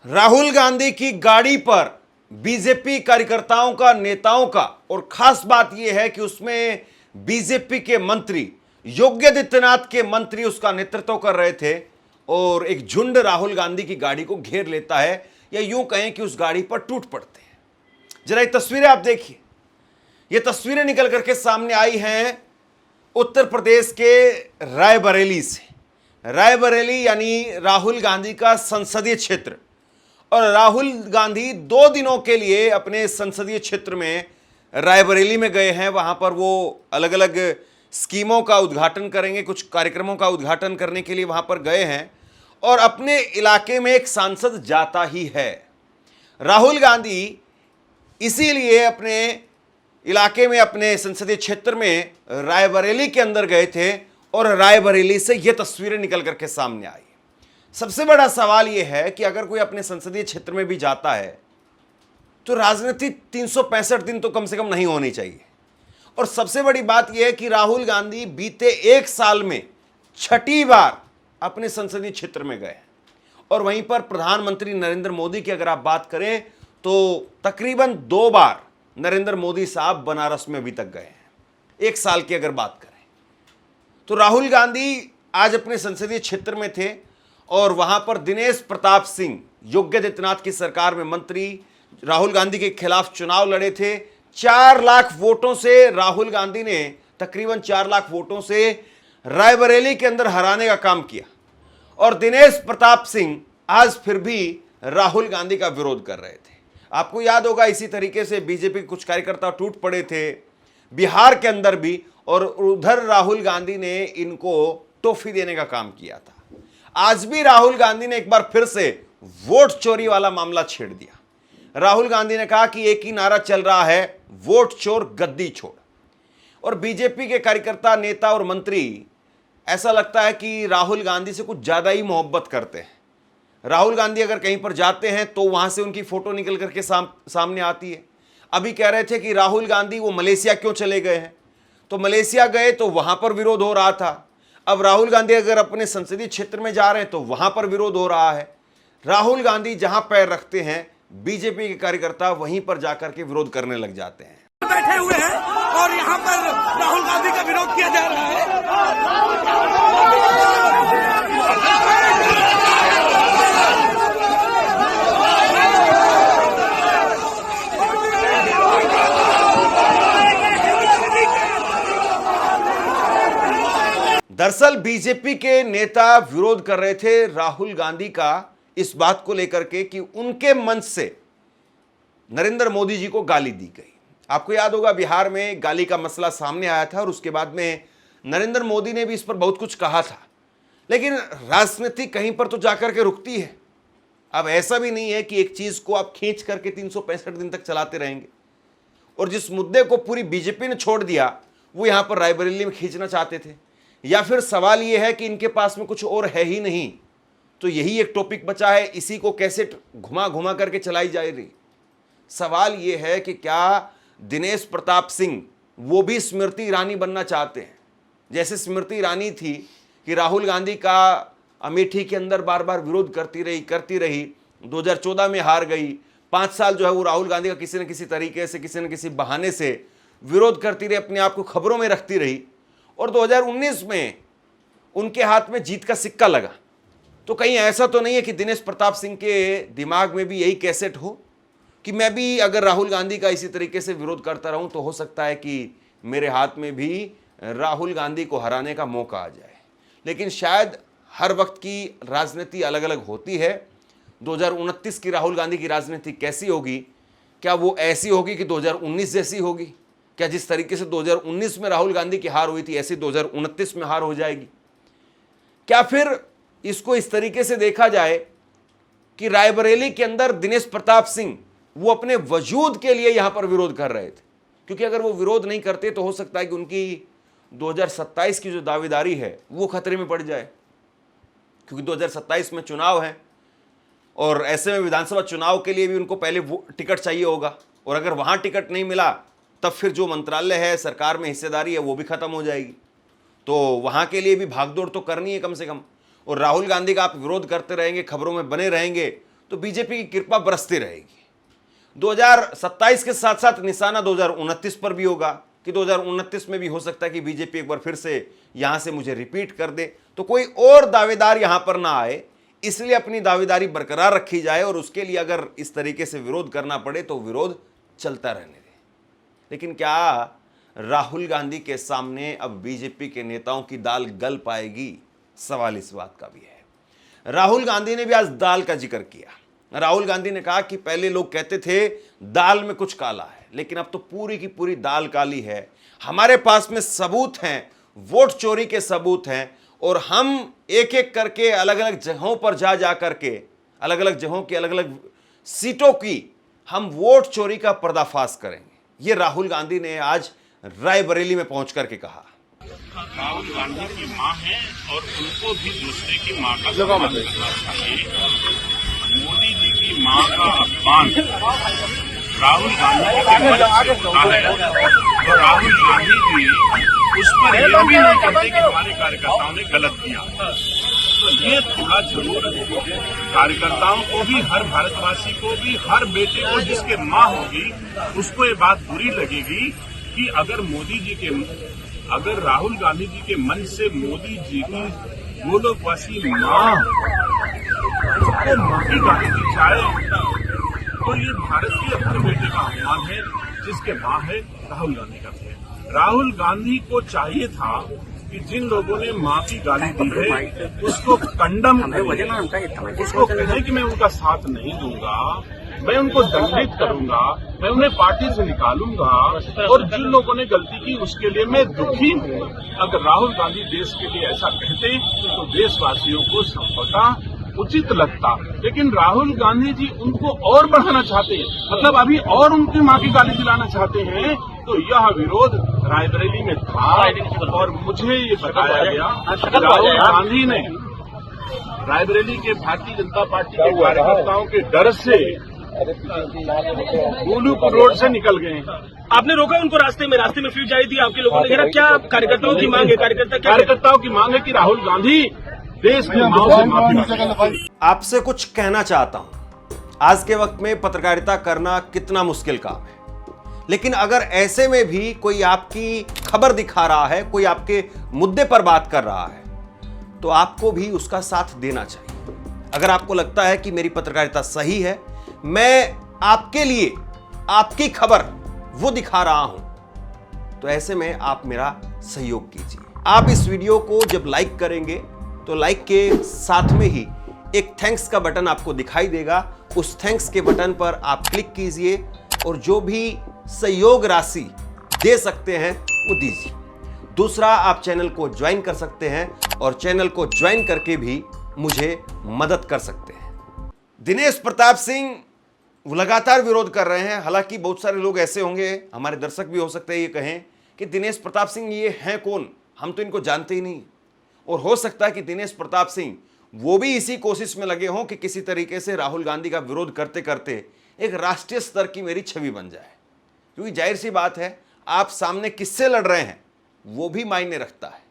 राहुल गांधी की गाड़ी पर बीजेपी कार्यकर्ताओं का, नेताओं का, और खास बात यह है कि उसमें बीजेपी के मंत्री, योगी आदित्यनाथ के मंत्री उसका नेतृत्व कर रहे थे और एक झुंड राहुल गांधी की गाड़ी को घेर लेता है, या यूं कहें कि उस गाड़ी पर टूट पड़ते हैं। जरा ये तस्वीरें आप देखिए। ये तस्वीरें निकल करके सामने आई हैं उत्तर प्रदेश के रायबरेली से। रायबरेली यानी राहुल गांधी का संसदीय क्षेत्र, और राहुल गांधी 2 दिनों के लिए अपने संसदीय क्षेत्र में रायबरेली में गए हैं। वहां पर वो अलग अलग स्कीमों का उद्घाटन करेंगे, कुछ कार्यक्रमों का उद्घाटन करने के लिए वहां पर गए हैं, और अपने इलाके में एक सांसद जाता ही है। राहुल गांधी इसीलिए अपने इलाके में, अपने संसदीय क्षेत्र में रायबरेली के अंदर गए थे, और रायबरेली से ये तस्वीरें निकल करके सामने आई। सबसे बड़ा सवाल यह है कि अगर कोई अपने संसदीय क्षेत्र में भी जाता है तो राजनीति 365 दिन तो कम से कम नहीं होनी चाहिए। और सबसे बड़ी बात यह है कि राहुल गांधी बीते 1 साल में 6ठी बार अपने संसदीय क्षेत्र में गए, और वहीं पर प्रधानमंत्री नरेंद्र मोदी की अगर आप बात करें तो तकरीबन 2 बार नरेंद्र मोदी साहब बनारस में अभी तक गए हैं। 1 साल की अगर बात करें तो राहुल गांधी आज अपने संसदीय क्षेत्र में थे, और वहां पर दिनेश प्रताप सिंह योगी आदित्यनाथ की सरकार में मंत्री राहुल गांधी के खिलाफ चुनाव लड़े थे। 4 लाख वोटों से राहुल गांधी ने, तकरीबन 4 लाख वोटों से रायबरेली के अंदर हराने का काम किया, और दिनेश प्रताप सिंह आज फिर भी राहुल गांधी का विरोध कर रहे थे। आपको याद होगा इसी तरीके से बीजेपी के कुछ कार्यकर्ता टूट पड़े थे बिहार के अंदर भी, और उधर राहुल गांधी ने इनको टॉफी देने का काम किया था। आज भी राहुल गांधी ने एक बार फिर से वोट चोरी वाला मामला छेड़ दिया। राहुल गांधी ने कहा कि एक ही नारा चल रहा है, वोट चोर गद्दी छोड़। और बीजेपी के कार्यकर्ता, नेता और मंत्री, ऐसा लगता है कि राहुल गांधी से कुछ ज्यादा ही मोहब्बत करते हैं। राहुल गांधी अगर कहीं पर जाते हैं तो वहां से उनकी फोटो निकल करके सामने आती है। अभी कह रहे थे कि राहुल गांधी वो मलेशिया क्यों चले गए हैं, तो मलेशिया गए तो वहां पर विरोध हो रहा था। अब राहुल गांधी अगर अपने संसदीय क्षेत्र में जा रहे हैं तो वहां पर विरोध हो रहा है। राहुल गांधी जहां पैर रखते हैं, बीजेपी के कार्यकर्ता वहीं पर जाकर के विरोध करने लग जाते हैं। बैठे हुए हैं और यहां पर राहुल गांधी का विरोध किया जा रहा है। दरअसल बीजेपी के नेता विरोध कर रहे थे राहुल गांधी का इस बात को लेकर के कि उनके मंच से नरेंद्र मोदी जी को गाली दी गई। आपको याद होगा बिहार में गाली का मसला सामने आया था, और उसके बाद में नरेंद्र मोदी ने भी इस पर बहुत कुछ कहा था। लेकिन राजनीति कहीं पर तो जाकर के रुकती है। अब ऐसा भी नहीं है कि एक चीज को आप खींच करके 365 दिन तक चलाते रहेंगे, और जिस मुद्दे को पूरी बीजेपी ने छोड़ दिया वो यहां पर रायबरेली में खींचना चाहते थे। या फिर सवाल यह है कि इनके पास में कुछ और है ही नहीं, तो यही एक टॉपिक बचा है, इसी को कैसे घुमा घुमा करके चलाई जा रही। सवाल यह है कि क्या दिनेश प्रताप सिंह वो भी स्मृति ईरानी बनना चाहते हैं, जैसे स्मृति ईरानी थी कि राहुल गांधी का अमेठी के अंदर बार बार विरोध करती रही, 2014 में हार गई। 5 साल जो है वो राहुल गांधी का किसी न किसी तरीके से, किसी न किसी बहाने से विरोध करती रही, अपने आप को खबरों में रखती रही, और 2019 में उनके हाथ में जीत का सिक्का लगा। तो कहीं ऐसा तो नहीं है कि दिनेश प्रताप सिंह के दिमाग में भी यही कैसेट हो कि मैं भी अगर राहुल गांधी का इसी तरीके से विरोध करता रहूं तो हो सकता है कि मेरे हाथ में भी राहुल गांधी को हराने का मौका आ जाए। लेकिन शायद हर वक्त की राजनीति अलग अलग होती है। 2029 की राहुल गांधी की राजनीति कैसी होगी? क्या वो ऐसी होगी कि 2019 जैसी होगी? क्या जिस तरीके से 2019 में राहुल गांधी की हार हुई थी ऐसी 2029 में हार हो जाएगी? क्या फिर इसको इस तरीके से देखा जाए कि रायबरेली के अंदर दिनेश प्रताप सिंह वो अपने वजूद के लिए यहां पर विरोध कर रहे थे? क्योंकि अगर वो विरोध नहीं करते तो हो सकता है कि उनकी 2027 की जो दावेदारी है वो खतरे में पड़ जाए, क्योंकि 2027 में चुनाव है, और ऐसे में विधानसभा चुनाव के लिए भी उनको पहले टिकट चाहिए होगा, और अगर वहां टिकट नहीं मिला तब फिर जो मंत्रालय है, सरकार में हिस्सेदारी है, वो भी खत्म हो जाएगी। तो वहां के लिए भी भागदौड़ तो करनी है कम से कम। और राहुल गांधी का आप विरोध करते रहेंगे, खबरों में बने रहेंगे, तो बीजेपी की कृपा बरसती रहेगी। 2027 के साथ साथ निशाना 2029 पर भी होगा कि 2029 में भी हो सकता है कि बीजेपी एक बार फिर से यहां से मुझे रिपीट कर दे। तो कोई और दावेदार यहां पर ना आए, इसलिए अपनी दावेदारी बरकरार रखी जाए और उसके लिए अगर इस तरीके से विरोध करना पड़े तो विरोध चलता रहने दे। लेकिन क्या राहुल गांधी के सामने अब बीजेपी के नेताओं की दाल गल पाएगी? सवाल इस बात का भी है। राहुल गांधी ने भी आज दाल का जिक्र किया। राहुल गांधी ने कहा कि पहले लोग कहते थे दाल में कुछ काला है, लेकिन अब तो पूरी की पूरी दाल काली है। हमारे पास में सबूत हैं, वोट चोरी के सबूत हैं, और हम एक एक करके अलग अलग जगहों पर जा करके अलग अलग जगहों की अलग अलग सीटों की हम वोट चोरी का पर्दाफाश करेंगे। ये राहुल गांधी ने आज रायबरेली में पहुंच करके कहा। राहुल गांधी की मां है और उनको भी दूसरे की मां का सम्मान करना चाहिए। मोदी जी की मां का अपमान राहुल गांधी के मन से होता है, तो राहुल गांधी जी उस पर यह भी नहीं कहते कि हमारे कार्यकर्ताओं ने गलत किया। तो ये थोड़ा जरूर कार्यकर्ताओं को भी, हर भारतवासी को भी, हर बेटे को जिसके मां होगी उसको ये बात बुरी लगेगी कि अगर राहुल गांधी जी के मन से मोदी जी की गोलोकवासी मां उसको मां की गाली दी जाए तो ये भारत के अपने बेटे का अपमान है, जिसके मां है राहुल गांधी का है। राहुल गांधी को चाहिए था कि जिन लोगों ने मां की गाली दी है उसको कंडम करें, उसको कहें कि मैं उनका साथ नहीं दूंगा, मैं उनको दंडित करूंगा, मैं उन्हें पार्टी से निकालूंगा, और जिन लोगों ने गलती की उसके लिए मैं दुखी हूं। अगर राहुल गांधी देश के लिए ऐसा कहते तो देशवासियों को संभवतः उचित लगता, लेकिन राहुल गांधी जी उनको और बढ़ाना चाहते हैं, मतलब अभी और उनकी मां की गाली दिलाना चाहते हैं। तो यह विरोध रायबरेली में था और मुझे ये बताया गया राहुल गांधी ने रायबरेली के भारतीय जनता पार्टी के कार्यकर्ताओं के डर से गोलूपुर रोड से निकल गए। आपने रोका उनको रास्ते में फ्यूज आई थी आपके लोगों ने घेरा। क्या कार्यकर्ताओं की मांग है? कार्यकर्ताओं की मांग है कि राहुल गांधी देश की मां से माफी मांगे। आपसे कुछ कहना चाहता हूं, आज के वक्त में पत्रकारिता करना कितना मुश्किल काम है, लेकिन अगर ऐसे में भी कोई आपकी खबर दिखा रहा है, कोई आपके मुद्दे पर बात कर रहा है, तो आपको भी उसका साथ देना चाहिए। अगर आपको लगता है कि मेरी पत्रकारिता सही है, मैं आपके लिए आपकी खबर वो दिखा रहा हूं, तो ऐसे में आप मेरा सहयोग कीजिए। आप इस वीडियो को जब लाइक करेंगे तो लाइक के साथ में ही एक थैंक्स का बटन आपको दिखाई देगा। उस थैंक्स के बटन पर आप क्लिक कीजिए और जो भी सहयोग राशि दे सकते हैं वो दीजिए। दूसरा, आप चैनल को ज्वाइन कर सकते हैं और चैनल को ज्वाइन करके भी मुझे मदद कर सकते हैं। दिनेश प्रताप सिंह वो लगातार विरोध कर रहे हैं। हालांकि बहुत सारे लोग ऐसे होंगे, हमारे दर्शक भी हो सकते हैं, ये कहें कि दिनेश प्रताप सिंह ये हैं कौन, हम तो इनको जानते ही नहीं। और हो सकता है कि दिनेश प्रताप सिंह वो भी इसी कोशिश में लगे हों कि किसी तरीके से राहुल गांधी का विरोध करते करते एक राष्ट्रीय स्तर की मेरी छवि बन जाए, क्योंकि जाहिर सी बात है आप सामने किससे लड़ रहे हैं वो भी मायने रखता है।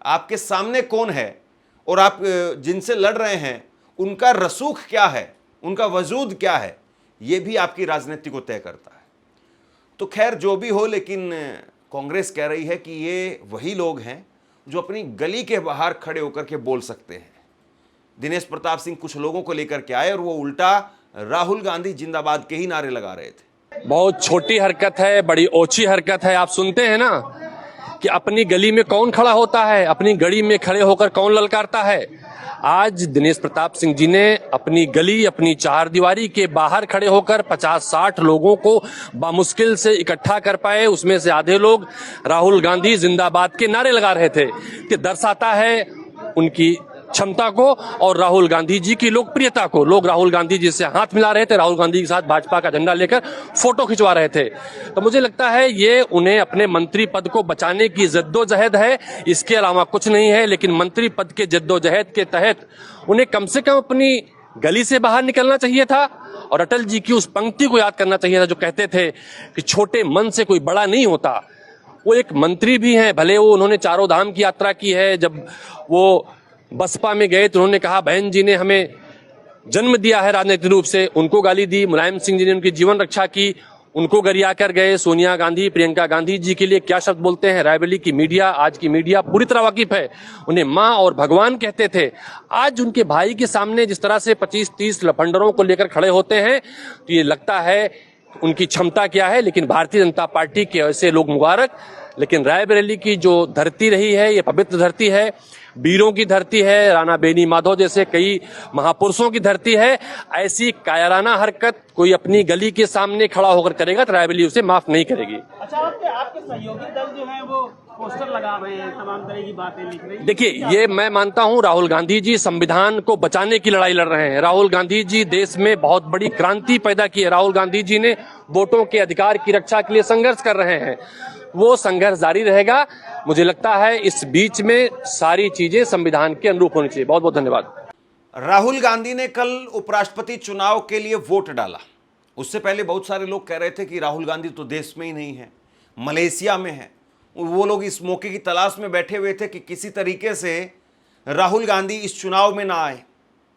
आपके सामने कौन है और आप जिनसे लड़ रहे हैं उनका रसूख क्या है, उनका वजूद क्या है, ये भी आपकी राजनीति को तय करता है। तो खैर जो भी हो, लेकिन कांग्रेस कह रही है कि ये वही लोग हैं जो अपनी गली के बाहर खड़े होकर के बोल सकते हैं। दिनेश प्रताप सिंह कुछ लोगों को लेकर के आए और वो उल्टा राहुल गांधी जिंदाबाद के ही नारे लगा रहे थे। बहुत छोटी हरकत है, बड़ी ओछी हरकत है। आप सुनते हैं ना कि अपनी गली में कौन खड़ा होता है, अपनी गली में खड़े होकर कौन ललकारता है। आज दिनेश प्रताप सिंह जी ने अपनी गली, अपनी चार दीवारी के बाहर खड़े होकर 50-60 लोगों को बामुश्किल से इकट्ठा कर पाए। उसमें से आधे लोग राहुल गांधी जिंदाबाद के नारे लगा रहे थे, कि दर्शाता है उनकी क्षमता को और राहुल गांधी जी की लोकप्रियता को। लोग राहुल गांधी जी से हाथ मिला रहे थे, राहुल गांधी के साथ भाजपा का झंडा लेकर फोटो खिंचवा रहे थे। तो मुझे लगता है ये उन्हें अपने मंत्री पद को बचाने की जद्दोजहद है, इसके अलावा कुछ नहीं है। लेकिन मंत्री पद के जद्दोजहद के तहत उन्हें कम से कम अपनी गली से बाहर निकलना चाहिए था और अटल जी की उस पंक्ति को याद करना चाहिए था जो कहते थे कि छोटे मन से कोई बड़ा नहीं होता। वो एक मंत्री भी हैं, भले वो उन्होंने चारों धाम की यात्रा की है। जब वो बसपा में गए तो उन्होंने कहा बहन जी ने हमें जन्म दिया है राजनीतिक रूप से, उनको गाली दी। मुलायम सिंह जी ने उनकी जीवन रक्षा की, उनको गरिया कर गए। सोनिया गांधी, प्रियंका गांधी जी के लिए क्या शब्द बोलते हैं। रायबरेली की मीडिया, आज की मीडिया पूरी तरह वाकिफ है। उन्हें मां और भगवान कहते थे। आज उनके भाई के सामने जिस तरह से 25-30 लफंडरों को लेकर खड़े होते हैं, तो ये लगता है उनकी क्षमता क्या है। लेकिन भारतीय जनता पार्टी के ऐसे लोग मुबारक। लेकिन रायबरेली की जो धरती रही है, ये पवित्र धरती है, वीरों की धरती है, राणा बेनी माधव जैसे कई महापुरुषों की धरती है। ऐसी कायराना हरकत कोई अपनी गली के सामने खड़ा होकर करेगा तो रायबरेली उसे माफ नहीं करेगी। अच्छा, आपके सहयोगी दल जो है वो पोस्टर लगा रहे हैं, तमाम तरह की बातें लिख रहे हैं। देखिए, ये मैं मानता हूं राहुल गांधी जी संविधान को बचाने की लड़ाई लड़ रहे हैं। राहुल गांधी जी देश में बहुत बड़ी क्रांति पैदा की है। राहुल गांधी जी ने वोटों के अधिकार की रक्षा के लिए संघर्ष कर रहे हैं। वो संघर्ष जारी रहेगा। मुझे लगता है इस बीच में सारी चीजें संविधान के अनुरूप होनी चाहिए। बहुत बहुत धन्यवाद। राहुल गांधी ने कल उपराष्ट्रपति चुनाव के लिए वोट डाला। उससे पहले बहुत सारे लोग कह रहे थे कि राहुल गांधी तो देश में ही नहीं है, मलेशिया में है। वो लोग इस मौके की तलाश में बैठे हुए थे कि किसी तरीके से राहुल गांधी इस चुनाव में ना आए,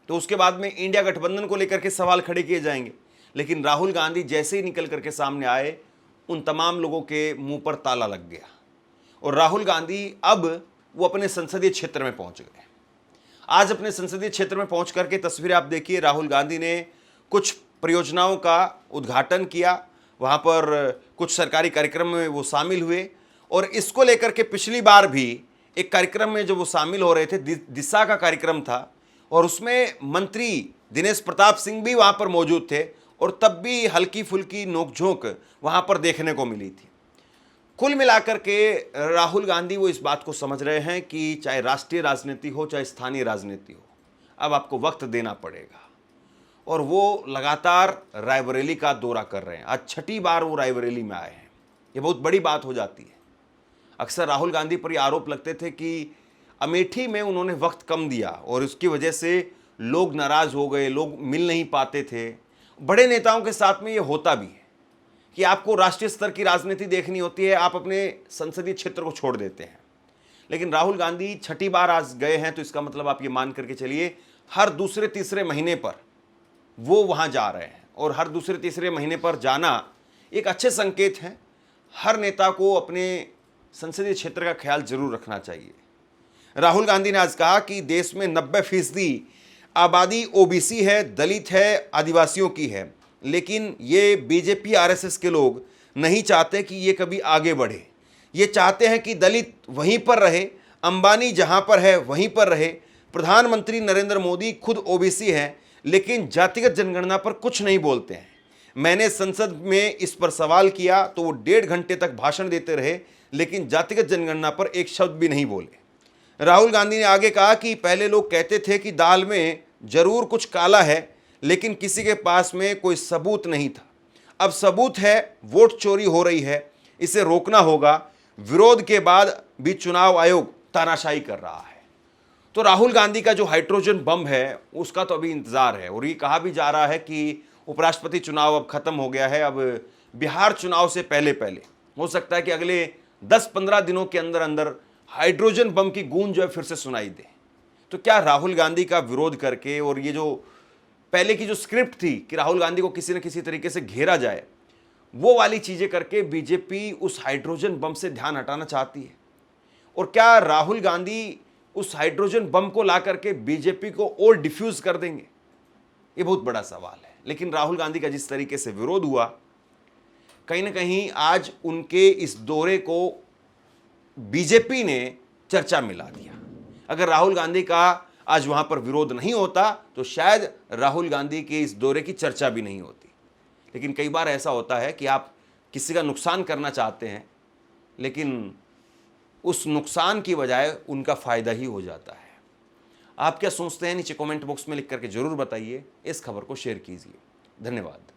तो उसके बाद में इंडिया गठबंधन को लेकर के सवाल खड़े किए जाएंगे। लेकिन राहुल गांधी जैसे ही निकल करके सामने आए, उन तमाम लोगों के मुंह पर ताला लग गया और राहुल गांधी अब वो अपने संसदीय क्षेत्र में पहुंच गए। आज अपने संसदीय क्षेत्र में पहुंच करके तस्वीरें आप देखिए। राहुल गांधी ने कुछ परियोजनाओं का उद्घाटन किया, वहां पर कुछ सरकारी कार्यक्रम में वो शामिल हुए और इसको लेकर के पिछली बार भी एक कार्यक्रम में जो वो शामिल हो रहे थे, दिशा का कार्यक्रम था, और उसमें मंत्री दिनेश प्रताप सिंह भी वहां पर मौजूद थे और तब भी हल्की फुल्की नोकझोंक वहां पर देखने को मिली थी। कुल मिलाकर के राहुल गांधी वो इस बात को समझ रहे हैं कि चाहे राष्ट्रीय राजनीति हो चाहे स्थानीय राजनीति हो, अब आपको वक्त देना पड़ेगा। और वो लगातार रायबरेली का दौरा कर रहे हैं। आज 6ठी बार वो रायबरेली में आए हैं। ये बहुत बड़ी बात हो जाती है। अक्सर राहुल गांधी पर ये आरोप लगते थे कि अमेठी में उन्होंने वक्त कम दिया और उसकी वजह से लोग नाराज हो गए, लोग मिल नहीं पाते थे। बड़े नेताओं के साथ में ये होता भी है कि आपको राष्ट्रीय स्तर की राजनीति देखनी होती है, आप अपने संसदीय क्षेत्र को छोड़ देते हैं। लेकिन राहुल गांधी 6ठी बार आज गए हैं, तो इसका मतलब आप ये मान करके चलिए हर दूसरे तीसरे महीने पर वो वहां जा रहे हैं। और हर दूसरे तीसरे महीने पर जाना एक अच्छे संकेत है। हर नेता को अपने संसदीय क्षेत्र का ख्याल जरूर रखना चाहिए। राहुल गांधी ने आज कहा कि देश में 90% आबादी ओबीसी है, दलित है, आदिवासियों की है, लेकिन ये बीजेपी आरएसएस के लोग नहीं चाहते कि ये कभी आगे बढ़े। ये चाहते हैं कि दलित वहीं पर रहे, अंबानी जहां पर है वहीं पर रहे। प्रधानमंत्री नरेंद्र मोदी खुद ओबीसी हैं, लेकिन जातिगत जनगणना पर कुछ नहीं बोलते हैं। मैंने संसद में इस पर सवाल किया तो वो 1.5 घंटे तक भाषण देते रहे, लेकिन जातिगत जनगणना पर एक शब्द भी नहीं बोले। राहुल गांधी ने आगे कहा कि पहले लोग कहते थे कि दाल में जरूर कुछ काला है, लेकिन किसी के पास में कोई सबूत नहीं था। अब सबूत है, वोट चोरी हो रही है, इसे रोकना होगा। विरोध के बाद भी चुनाव आयोग तानाशाही कर रहा है। तो राहुल गांधी का जो हाइड्रोजन बम है उसका तो अभी इंतजार है। और ये कहा भी जा रहा है कि उपराष्ट्रपति चुनाव अब खत्म हो गया है, अब बिहार चुनाव से पहले पहले हो सकता है कि अगले 10-15 दिनों के अंदर अंदर हाइड्रोजन बम की गूंज जो है फिर से सुनाई दे। तो क्या राहुल गांधी का विरोध करके और ये जो पहले की जो स्क्रिप्ट थी कि राहुल गांधी को किसी न किसी तरीके से घेरा जाए, वो वाली चीजें करके बीजेपी उस हाइड्रोजन बम से ध्यान हटाना चाहती है? और क्या राहुल गांधी उस हाइड्रोजन बम को ला करके बीजेपी को और डिफ्यूज कर देंगे? ये बहुत बड़ा सवाल है। लेकिन राहुल गांधी का जिस तरीके से विरोध हुआ, कहीं ना कहीं आज उनके इस दौरे को बीजेपी ने चर्चा में ला दिया। अगर राहुल गांधी का आज वहां पर विरोध नहीं होता तो शायद राहुल गांधी के इस दौरे की चर्चा भी नहीं होती। लेकिन कई बार ऐसा होता है कि आप किसी का नुकसान करना चाहते हैं, लेकिन उस नुकसान की बजाय उनका फायदा ही हो जाता है। आप क्या सोचते हैं? नीचे कमेंट बॉक्स में लिख करके जरूर बताइए। इस खबर को शेयर कीजिए। धन्यवाद।